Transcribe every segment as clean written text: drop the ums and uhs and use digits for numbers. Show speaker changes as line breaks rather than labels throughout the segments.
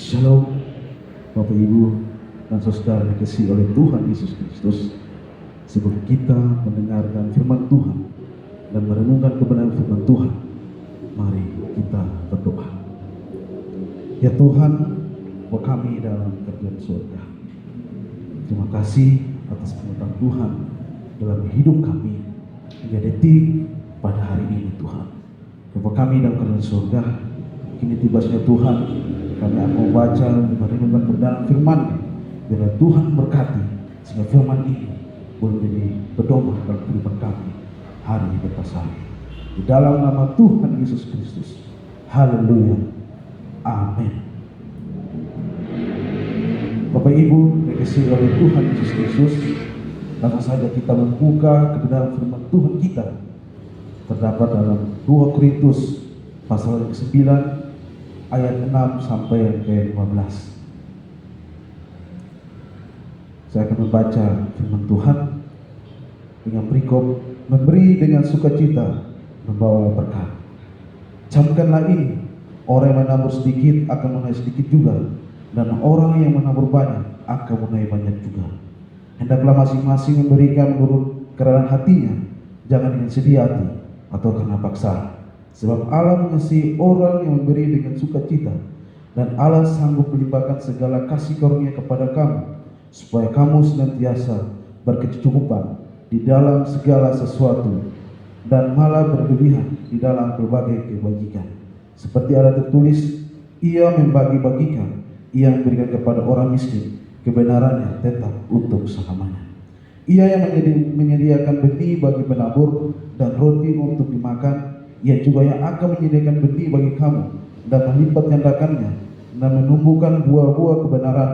Shalom Bapak Ibu dan saudara dikasihi oleh Tuhan Yesus Kristus. Sebelum kita mendengarkan firman Tuhan dan merenungkan kebenaran firman Tuhan, mari kita berdoa. Ya Tuhan, Bapa kami dalam kerajaan surga, terima kasih atas penyertaan Tuhan dalam hidup kami hingga detik pada hari ini Tuhan. Bapa kami dalam kerajaan surga, kini tibanya Tuhan, kami akan membaca dan merenungkan kebenaran firman. Biarlah Tuhan berkati sehingga firman ini boleh menjadi pedoman dalam kehidupan kami hari lepas hari. Di dalam nama Tuhan Yesus Kristus. Haleluya. Amin. Bapak Ibu dikasihi oleh Tuhan Yesus Kristus, langsung saja kita membuka kebenaran firman Tuhan kita. Terdapat dalam 2 Korintus pasal yang ke-9 ayat 6 sampai yang ke-15. Saya akan membaca firman Tuhan dengan perikop, memberi dengan sukacita membawa berkat. Camkanlah ini, orang yang menabur sedikit akan menuai sedikit juga, dan orang yang menabur banyak akan menuai banyak juga. Hendaklah masing-masing memberikan menurut kerelaan hatinya, jangan dengan sedih hati atau karena paksaan. Sebab Allah mengasihi orang yang memberi dengan sukacita, dan Allah sanggup melimpahkan segala kasih karunia kepada kamu, supaya kamu senantiasa berkecukupan di dalam segala sesuatu, dan malah berlebihan di dalam berbagai kebajikan. Seperti ada tertulis, Ia membagi-bagikan, Ia memberikan kepada orang miskin, kebenarannya tetap untuk selamanya. Ia yang menyediakan benih bagi penabur dan roti untuk dimakan, Ia juga yang akan menyediakan benih bagi kamu dan melipat gandakannya dan menumbuhkan buah-buah kebenaran.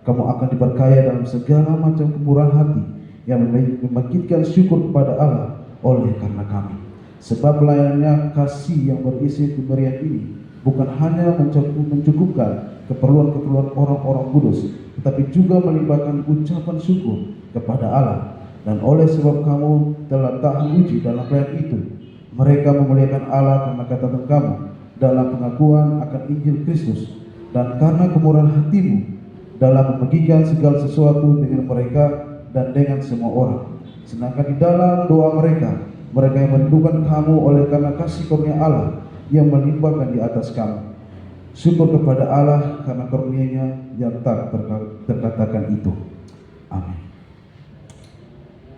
Kamu akan diperkaya dalam segala macam kemurahan hati yang membangkitkan syukur kepada Allah oleh karena kami. Sebab layaknya kasih yang berisi pemberian ini bukan hanya mencukupkan keperluan-keperluan orang-orang kudus, tetapi juga melimpahkan ucapan syukur kepada Allah. Dan oleh sebab kamu telah tahan uji dalam pelayanan itu, mereka memuliakan Allah karena catatan kamu dalam pengakuan akan Injil Kristus, dan karena kemurahan hatimu dalam membagikan segala sesuatu dengan mereka dan dengan semua orang. Sedangkan di dalam doa mereka yang merindukan kamu oleh karena kasih karunia Allah yang melimpahkan di atas kamu. Syukur kepada Allah karena karunia-Nya yang tak terkatakan itu. Amin.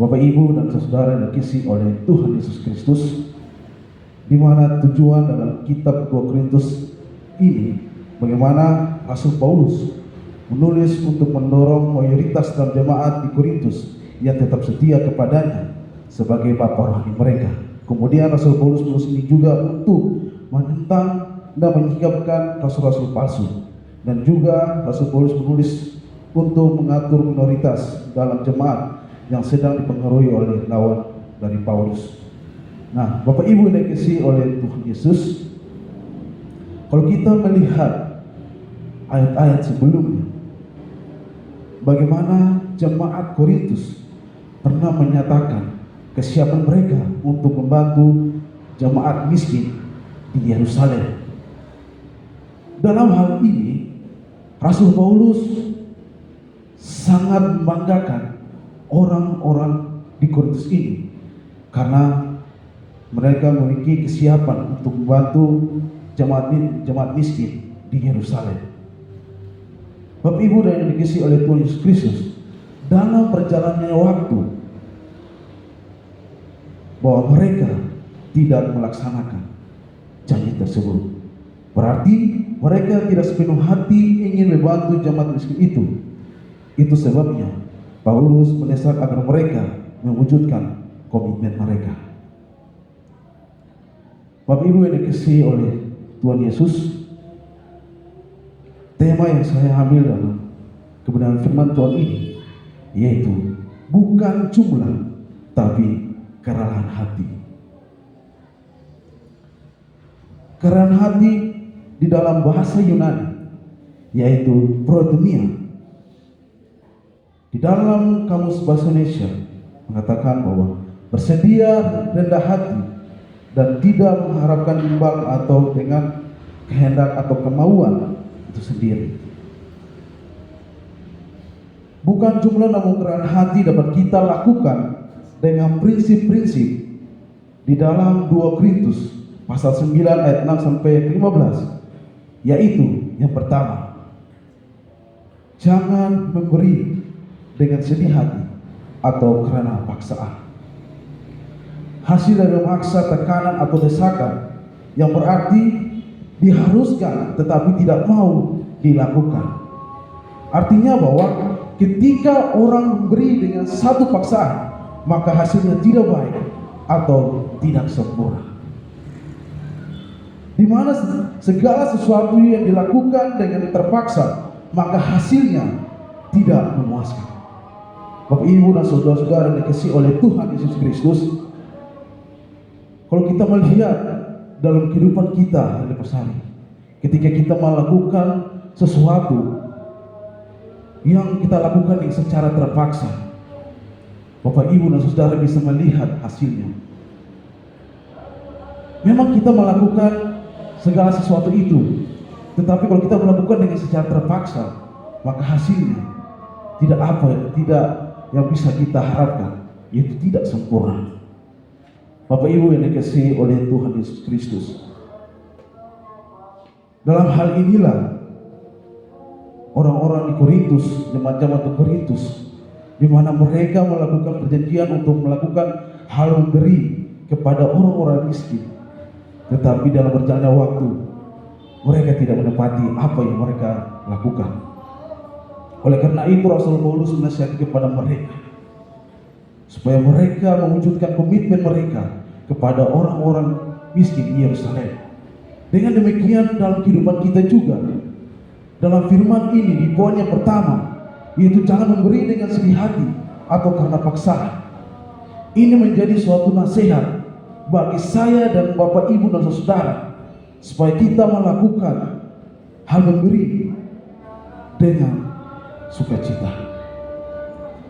Bapak, Ibu, dan saudara yang dikasihi oleh Tuhan Yesus Kristus, di mana tujuan dalam kitab 2 Korintus ini, bagaimana Rasul Paulus menulis untuk mendorong mayoritas dalam jemaat di Korintus yang tetap setia kepadanya sebagai bapa rohani mereka. Kemudian Rasul Paulus menulis ini juga untuk menentang dan menyingkapkan rasul-rasul palsu, dan juga Rasul Paulus menulis untuk mengatur minoritas dalam jemaat yang sedang dipengaruhi oleh lawan dari Paulus. Nah, Bapak Ibu yang dikasihi oleh Tuhan Yesus, kalau kita melihat ayat-ayat sebelumnya, bagaimana jemaat Korintus pernah menyatakan kesiapan mereka untuk membantu jemaat miskin di Yerusalem. Dalam hal ini, Rasul Paulus sangat membanggakan orang-orang di Korintus ini karena mereka memiliki kesiapan untuk membantu jemaat miskin di Yerusalem. Bapak, Ibu, dan yang dikasihi oleh Tuhan Yesus Kristus, dalam perjalanannya waktu, bahwa mereka tidak melaksanakan janji tersebut. Berarti mereka tidak sepenuh hati ingin membantu jemaat miskin itu. Itu sebabnya Paulus mendesak agar mereka mewujudkan komitmen mereka. Bapak, Ibu yang dikasihi oleh Tuhan Yesus, tema yang saya ambil dalam kebenaran firman Tuhan ini yaitu bukan jumlah tapi keralaan hati. Keralaan hati di dalam bahasa Yunani yaitu protemia. Di dalam kamus bahasa Indonesia mengatakan bahwa bersedia rendah hati dan tidak mengharapkan imbal atau dengan kehendak atau kemauan itu sendiri. Bukan jumlah namun kerendahan hati dapat kita lakukan dengan prinsip-prinsip di dalam 2 Korintus pasal 9 ayat 6 sampai 15, yaitu yang pertama, jangan memberi dengan sedih hati atau karena paksaan. Hasil dari memaksa, tekanan atau desakan yang berarti diharuskan tetapi tidak mau dilakukan. Artinya bahwa ketika orang memberi dengan satu paksaan, maka hasilnya tidak baik atau tidak sempurna. Di mana segala sesuatu yang dilakukan dengan terpaksa, maka hasilnya tidak memuaskan. Bapak, Ibu, dan saudara-saudara yang dikasihi oleh Tuhan Yesus Kristus, kalau kita melihat dalam kehidupan kita hari per hari, ketika kita melakukan sesuatu yang kita lakukan ini secara terpaksa, Bapak, Ibu, dan saudara bisa melihat hasilnya. Memang kita melakukan segala sesuatu itu, tetapi kalau kita melakukan dengan secara terpaksa, maka hasilnya tidak yang bisa kita harapkan, yaitu tidak sempurna. Bapak, Ibu yang dikasihi oleh Tuhan Yesus Kristus, dalam hal inilah orang-orang di Korintus, jemaat-jemaat di Korintus, di mana mereka melakukan perjanjian untuk melakukan hal memberi kepada orang-orang miskin, tetapi dalam berjalannya waktu mereka tidak menepati apa yang mereka lakukan. Oleh karena itu Rasul Paulus menasihatkan kepada mereka supaya mereka mewujudkan komitmen mereka kepada orang-orang miskin di Yerusalem. Dengan demikian dalam kehidupan kita juga, dalam firman ini di poin yang pertama, yaitu jangan memberi dengan sedih hati atau karena paksaan. Ini menjadi suatu nasihat bagi saya dan Bapak, Ibu, dan saudara, supaya kita melakukan hal memberi dengan sukacita.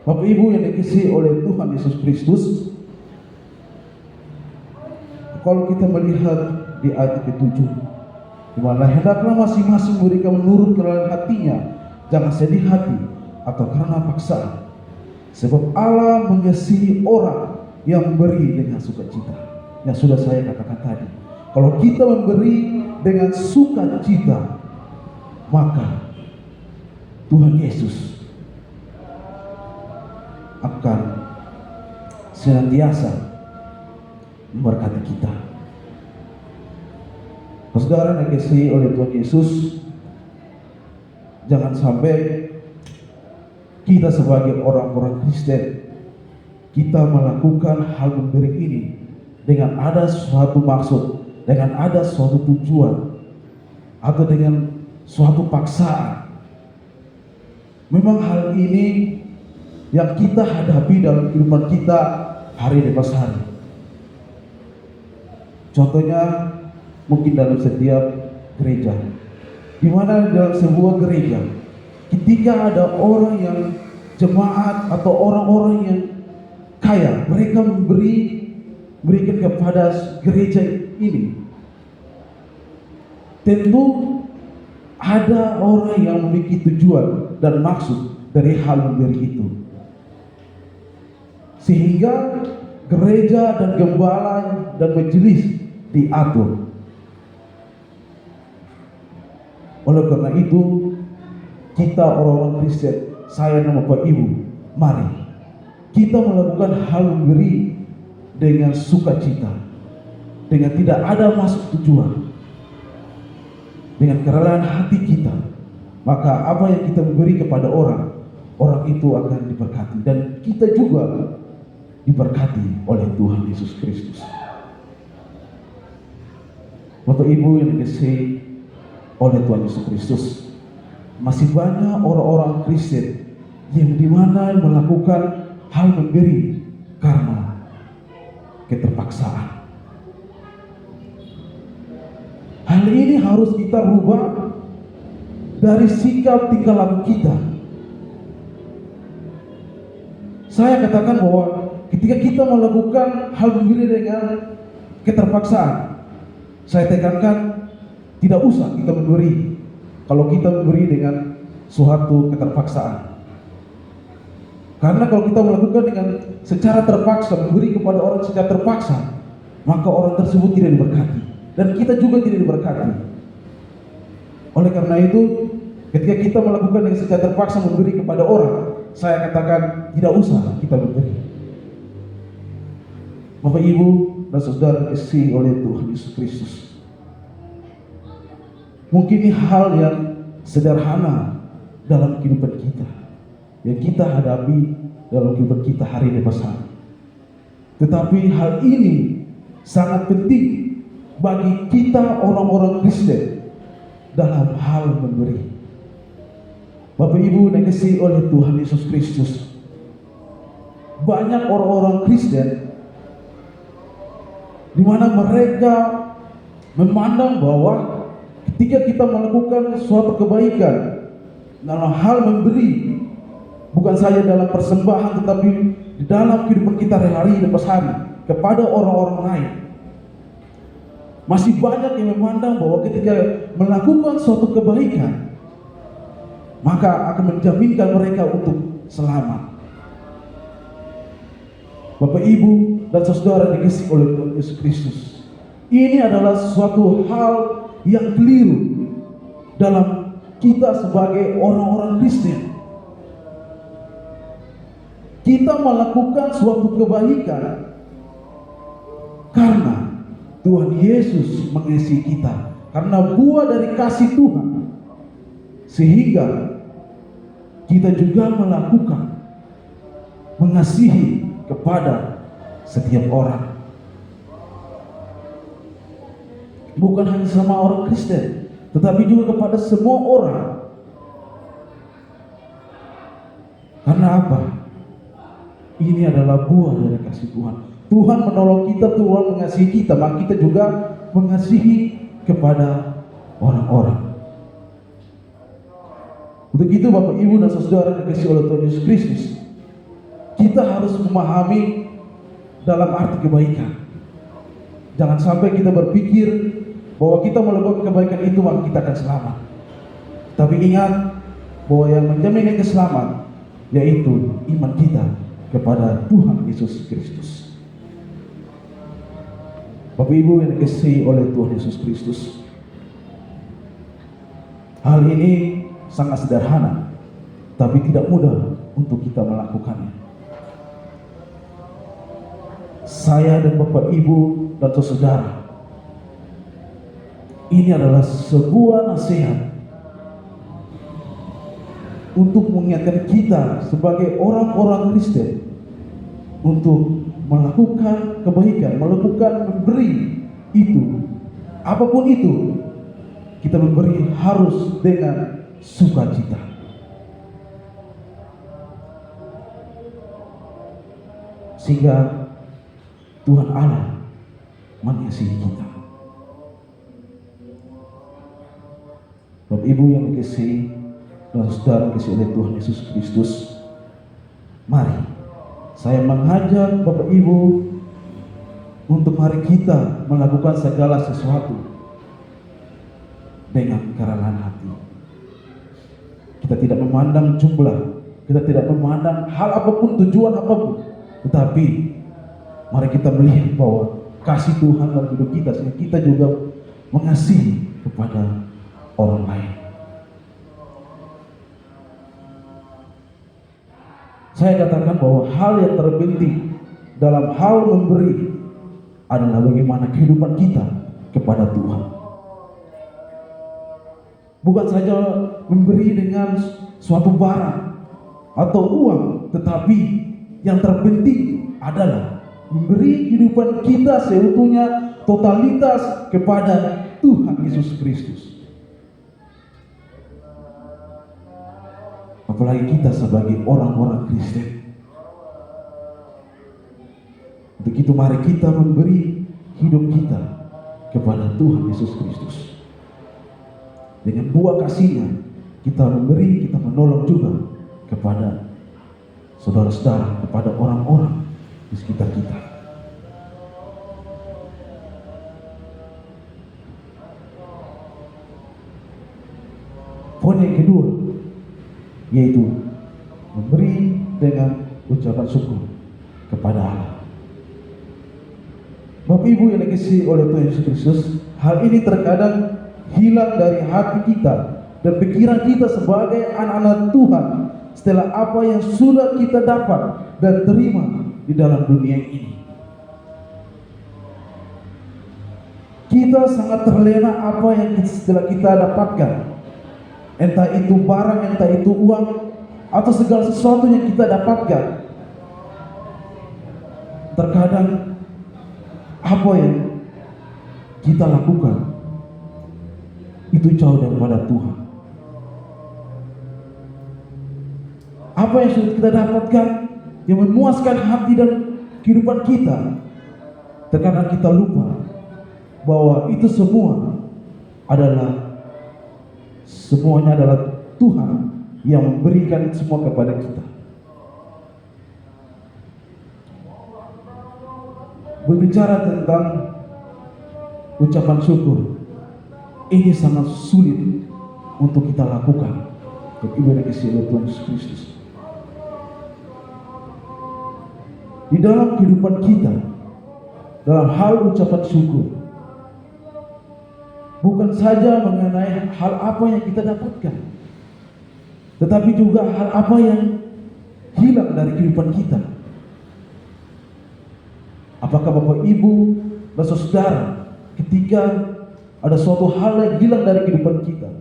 Bapak, Ibu yang dikasihi oleh Tuhan Yesus Kristus, kalau kita melihat di ayat ke-7, di mana hendaklah masing-masing memberikan menurut kerelaan hatinya, jangan sedih hati atau karena paksaan, sebab Allah mengasihi orang yang memberi dengan sukacita. Yang sudah saya katakan tadi, kalau kita memberi dengan sukacita, maka Tuhan Yesus akan senantiasa memberkati kita. Saudara yang dikasihi oleh Tuhan Yesus, jangan sampai kita sebagai orang-orang Kristen, kita melakukan hal memberi ini dengan ada suatu maksud, dengan ada suatu tujuan, atau dengan suatu paksaan. Memang hal ini yang kita hadapi dalam kehidupan kita hari demi hari. Contohnya mungkin dalam setiap gereja, di mana dalam sebuah gereja, ketika ada orang yang jemaat atau orang-orang yang kaya, mereka berikan kepada gereja ini, tentu ada orang yang memiliki tujuan dan maksud dari hal memberi itu, sehingga gereja dan gembala dan majelis diatur. Oleh karena itu, kita orang-orang Kristen, saya dan Bapak, Ibu, mari kita melakukan hal memberi dengan sukacita, dengan tidak ada maksud tujuan, dengan kerelaan hati kita. Maka apa yang kita beri kepada orang, orang itu akan diberkati, dan kita juga diberkati oleh Tuhan Yesus Kristus. Bapak, Ibu yang dikasihi oleh Tuhan Yesus Kristus, masih banyak orang-orang Kristen yang dimana melakukan hal memberi karena keterpaksaan. Hal ini harus kita rubah dari sikap tingkah laku kita. Saya katakan bahwa ketika kita melakukan hal memberi dengan keterpaksaan, saya tekankan tidak usah kita memberi kalau kita memberi dengan suatu keterpaksaan. Karena kalau kita melakukan dengan secara terpaksa, memberi kepada orang secara terpaksa, maka orang tersebut tidak diberkati dan kita juga tidak diberkati. Oleh karena itu, ketika kita melakukan dengan secara terpaksa memberi kepada orang, saya katakan tidak usah kita memberi. Bapak, Ibu, dan saudara dikasihi oleh Tuhan Yesus Kristus, mungkin ini hal yang sederhana dalam kehidupan kita, yang kita hadapi dalam kehidupan kita hari lepas hari. Tetapi hal ini sangat penting bagi kita orang-orang Kristen dalam hal memberi. Bapak Ibu yang dikasihi oleh Tuhan Yesus Kristus, banyak orang-orang Kristen di mana mereka memandang bahwa ketika kita melakukan suatu kebaikan dalam hal memberi, bukan saja dalam persembahan tetapi di dalam kehidupan kita hari lepas hari kepada orang-orang lain, masih banyak yang memandang bahwa ketika melakukan suatu kebaikan maka akan menjaminkan mereka untuk selamat. Bapak, Ibu, dan saudara dikasihi oleh Tuhan Yesus Kristus, ini adalah suatu hal yang keliru dalam kita sebagai orang-orang Kristen. Kita melakukan suatu kebaikan karena Tuhan Yesus mengasihi kita, karena buah dari kasih Tuhan, sehingga kita juga melakukan mengasihi kepada setiap orang, bukan hanya sama orang Kristen, tetapi juga kepada semua orang. Karena apa? Ini adalah buah dari kasih Tuhan. Tuhan menolong kita, Tuhan mengasihi kita, maka kita juga mengasihi kepada orang-orang. Untuk itu Bapak, Ibu, dan saudara dikasihi oleh Tuhan Yesus Kristus, kita harus memahami dalam arti kebaikan. Jangan sampai kita berpikir bahwa kita melakukan kebaikan itu maka kita akan selamat. Tapi ingat bahwa yang menjamin keselamatan yaitu iman kita kepada Tuhan Yesus Kristus. Bapak, Ibu yang dikasihi oleh Tuhan Yesus Kristus, hal ini sangat sederhana, tapi tidak mudah untuk kita melakukannya. Saya dan Bapak, Ibu, dan saudara, ini adalah sebuah nasihat untuk mengingatkan kita sebagai orang-orang Kristen untuk melakukan kebaikan, melakukan memberi itu, apapun itu, kita memberi harus dengan sukacita. Sehingga Tuhan Allah mengasihi kita. Bapak, Ibu yang dikasihi dan saudara dikasihi oleh Tuhan Yesus Kristus, mari saya mengajak Bapak, Ibu untuk mari kita melakukan segala sesuatu dengan kerelaan hati. Kita tidak memandang jumlah, kita tidak memandang hal apapun, tujuan apapun, tetapi mari kita melihat bahwa kasih Tuhan dalam hidup kita, sehingga kita juga mengasihi kepada orang lain. Saya katakan bahwa hal yang terpenting dalam hal memberi adalah bagaimana kehidupan kita kepada Tuhan. Bukan saja memberi dengan suatu barang atau uang, tetapi yang terpenting adalah memberi kehidupan kita seutuhnya, totalitas kepada Tuhan Yesus Kristus. Apalagi kita sebagai orang-orang Kristen. Untuk itu mari kita memberi hidup kita kepada Tuhan Yesus Kristus. Dengan buah kasih-Nya kita memberi, kita menolong juga kepada saudara-saudara, kepada orang-orang di sekitar kita. Poin yang kedua yaitu memberi dengan ucapan syukur kepada Allah. Bapak Ibu yang dikasihi oleh Tuhan Yesus Kristus, hal ini terkadang hilang dari hati kita dan pikiran kita sebagai anak-anak Tuhan setelah apa yang sudah kita dapat dan terima di dalam dunia ini. Kita sangat terlena apa yang setelah kita dapatkan, entah itu barang, entah itu uang, atau segala sesuatu yang kita dapatkan. Terkadang apa yang kita lakukan itu jauh daripada Tuhan. Apa yang sudah kita dapatkan yang memuaskan hati dan kehidupan kita, terkadang kita lupa bahwa itu semuanya adalah Tuhan yang memberikan semua kepada kita. Berbicara tentang ucapan syukur, ini sangat sulit untuk kita lakukan. Ibu yang dikasihi oleh Tuhan Yesus Kristus, di dalam kehidupan kita, dalam hal ucapan syukur, bukan saja mengenai hal apa yang kita dapatkan, tetapi juga hal apa yang hilang dari kehidupan kita. Apakah Bapak Ibu dan saudara, ketika ada suatu hal yang hilang dari kehidupan kita,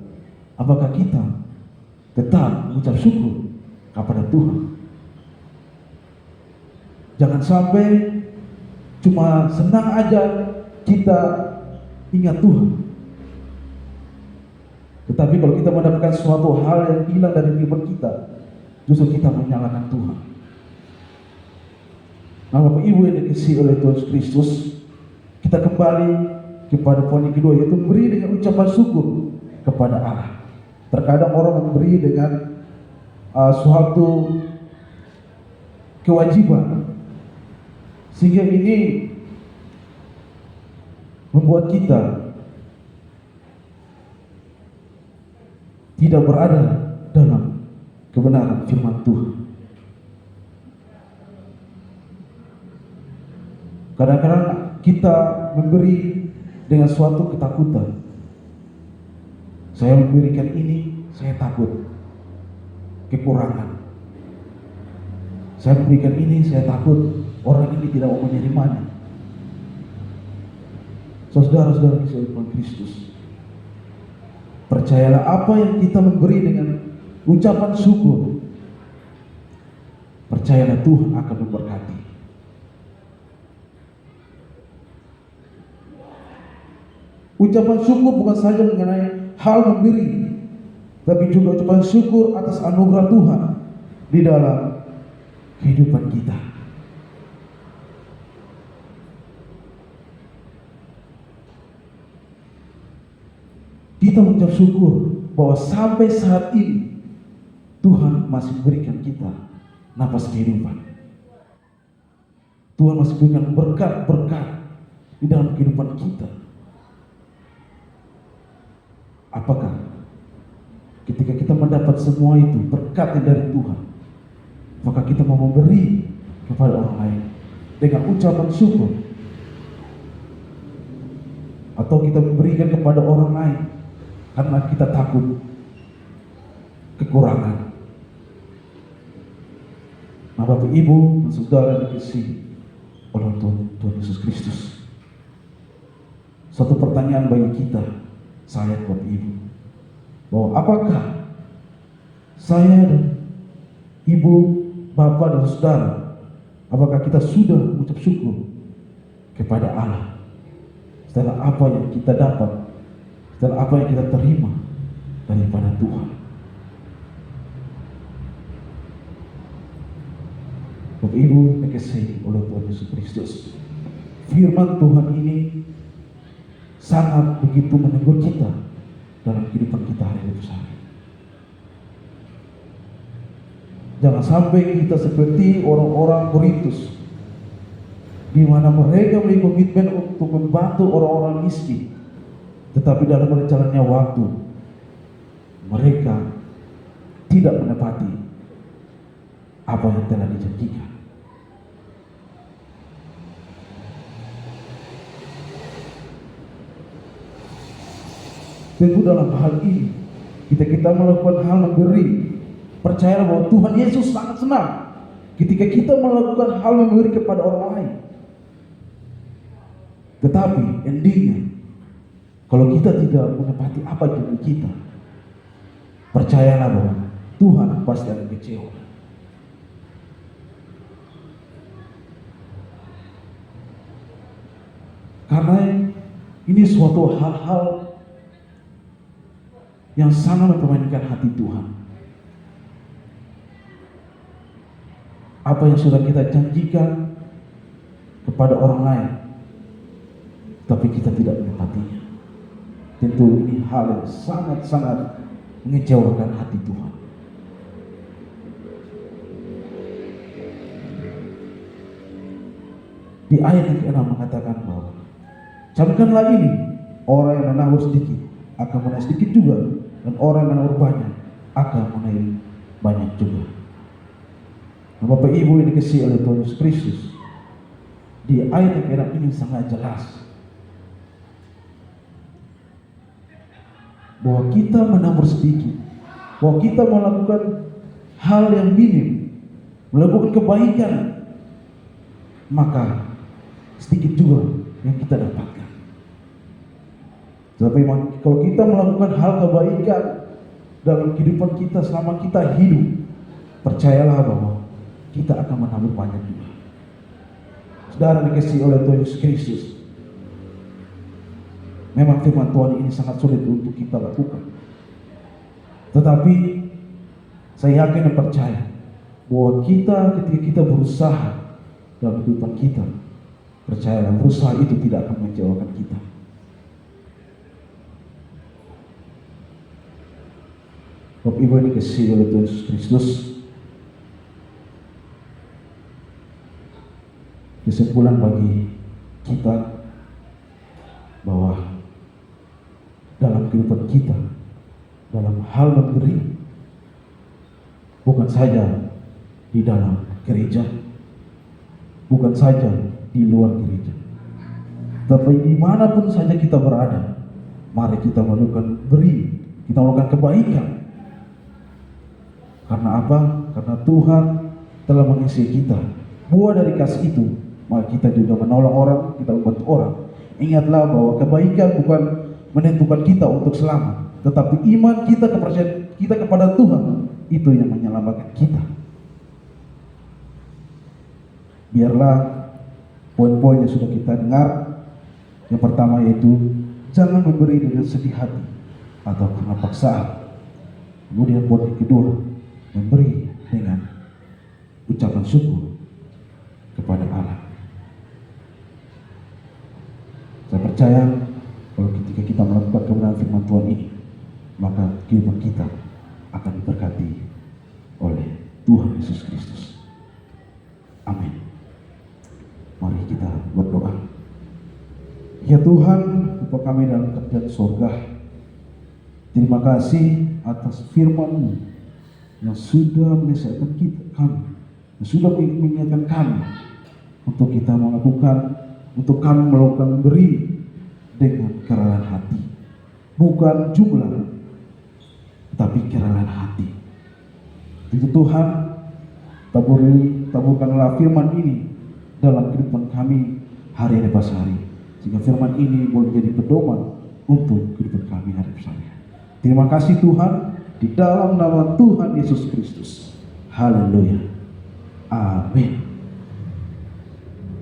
apakah kita tetap mengucap syukur kepada Tuhan? Jangan sampai cuma senang aja kita ingat Tuhan, tetapi kalau kita mendapatkan suatu hal yang hilang dari kehidupan kita, justru kita menyalahkan Tuhan. Nah, Bapak Ibu yang dikasihi oleh Tuhan Yesus Kristus, kita kembali kepada poin yang kedua, yaitu memberi dengan ucapan syukur kepada Allah. Terkadang orang memberi dengan suatu kewajiban, sehingga ini membuat kita tidak berada dalam kebenaran firman Tuhan. Kadang-kadang kita memberi dengan suatu ketakutan. Saya memberikan ini, saya takut kekurangan. Saya memberikan ini, saya takut orang ini tidak mau menerimanya. Saudara-saudara dikasihi Tuhan Kristus, percayalah apa yang kita memberi dengan ucapan syukur, percayalah Tuhan akan memberkati. Ucapan syukur bukan saja mengenai hal memberi, tapi juga ucapan syukur atas anugerah Tuhan di dalam kehidupan kita. Kita mengucap syukur bahwa sampai saat ini Tuhan masih berikan kita napas kehidupan. Tuhan masih berikan berkat-berkat di dalam kehidupan kita. Apakah ketika kita mendapat semua itu berkat dari Tuhan, maka kita mau memberi kepada orang lain dengan ucapan syukur, atau kita memberikan kepada orang lain karena kita takut kekurangan? Nah, Bapak Ibu dan saudara dikasihi oleh Tuhan Yesus Kristus, satu pertanyaan bagi kita, saya Bapak Ibu, bahwa apakah saya dan Ibu, Bapak dan saudara, apakah kita sudah mengucap syukur kepada Allah setelah apa yang kita dapat, setelah apa yang kita terima daripada Tuhan? Bapak Ibu dikasihi oleh Tuhan Yesus Kristus, firman Tuhan ini sangat begitu menegur kita dalam kehidupan kita hari-hari. Jangan sampai kita seperti orang-orang Korintus, di mana mereka memiliki komitmen untuk membantu orang-orang miskin, tetapi dalam berjalannya waktu mereka tidak menepati apa yang telah dijanjikan. Tentu dalam hal ini kita melakukan hal memberi, percayalah bahwa Tuhan Yesus sangat senang ketika kita melakukan hal memberi kepada orang lain. Tetapi endingnya, kalau kita tidak menepati apa janji kita, percayalah bahwa Tuhan pasti akan kecewa. Karena ini suatu hal-hal yang sangat mempermainkan hati Tuhan. Apa yang sudah kita janjikan kepada orang lain, tapi kita tidak menepatinya, tentu ini hal yang sangat-sangat mengecewakan hati Tuhan. Di ayat yang ke-6 mengatakan bahwa camkanlah ini, orang yang menabur sedikit akan menaik sedikit juga, dan orang yang menabur banyak akan menaik banyak juga. Nah, Bapak Ibu yang dikasihi oleh Tuhan Yesus Kristus, di ayat yang ke-6 ini sangat jelas bahwa kita menabur sedikit, bahwa kita melakukan hal yang minim, melakukan kebaikan, maka sedikit juga yang kita dapatkan. Tapi kalau kita melakukan hal kebaikan dalam kehidupan kita selama kita hidup, percayalah bahwa kita akan menabur banyak juga. Saudara dikasihi oleh Tuhan Yesus Kristus, memang firman Tuhan ini sangat sulit untuk kita lakukan. Tetapi saya yakin dan percaya bahwa ketika kita berusaha dalam kehidupan kita, percayalah berusaha itu tidak akan mengecewakan kita. Bapak Ibu yang dikasihi oleh Tuhan Yesus Kristus, kesimpulan bagi kita bahwa dalam kehidupan kita, dalam hal memberi, bukan saja di dalam gereja, bukan saja di luar gereja, tapi dimanapun saja kita berada, mari kita melakukan beri, kita melakukan kebaikan. Karena apa? Karena Tuhan telah mengasihi kita. Buah dari kasih itu, maka kita juga menolong orang, kita membantu orang. Ingatlah bahwa kebaikan bukan menentukan kita untuk selamat, tetapi iman kita, kepercayaan kita kepada Tuhan, itu yang menyelamatkan kita. Biarlah poin-poin yang sudah kita dengar, yang pertama yaitu jangan memberi dengan sedih hati atau karena paksaan. Kemudian poin yang kedua, memberi dengan ucapan syukur kepada Allah. Saya percaya kalau ketika kita melakukan kebenaran firman Tuhan ini, maka kehidupan kita akan diberkati oleh Tuhan Yesus Kristus. Amin. Mari kita berdoa. Ya Tuhan, Bapa kami dalam kerajaan surga, terima kasih atas firman-Mu yang sudah menyesalkan kami, yang sudah mengingatkan kami untuk kita melakukan beri dengan kerelaan hati, bukan jumlah, tapi kerelaan hati. Itu Tuhan, taburkanlah firman ini dalam kehidupan kami hari lepas hari, sehingga firman ini boleh jadi pedoman untuk kehidupan kami hari lepas hari. Terima kasih Tuhan, di dalam nama Tuhan Yesus Kristus. Haleluya. Amin.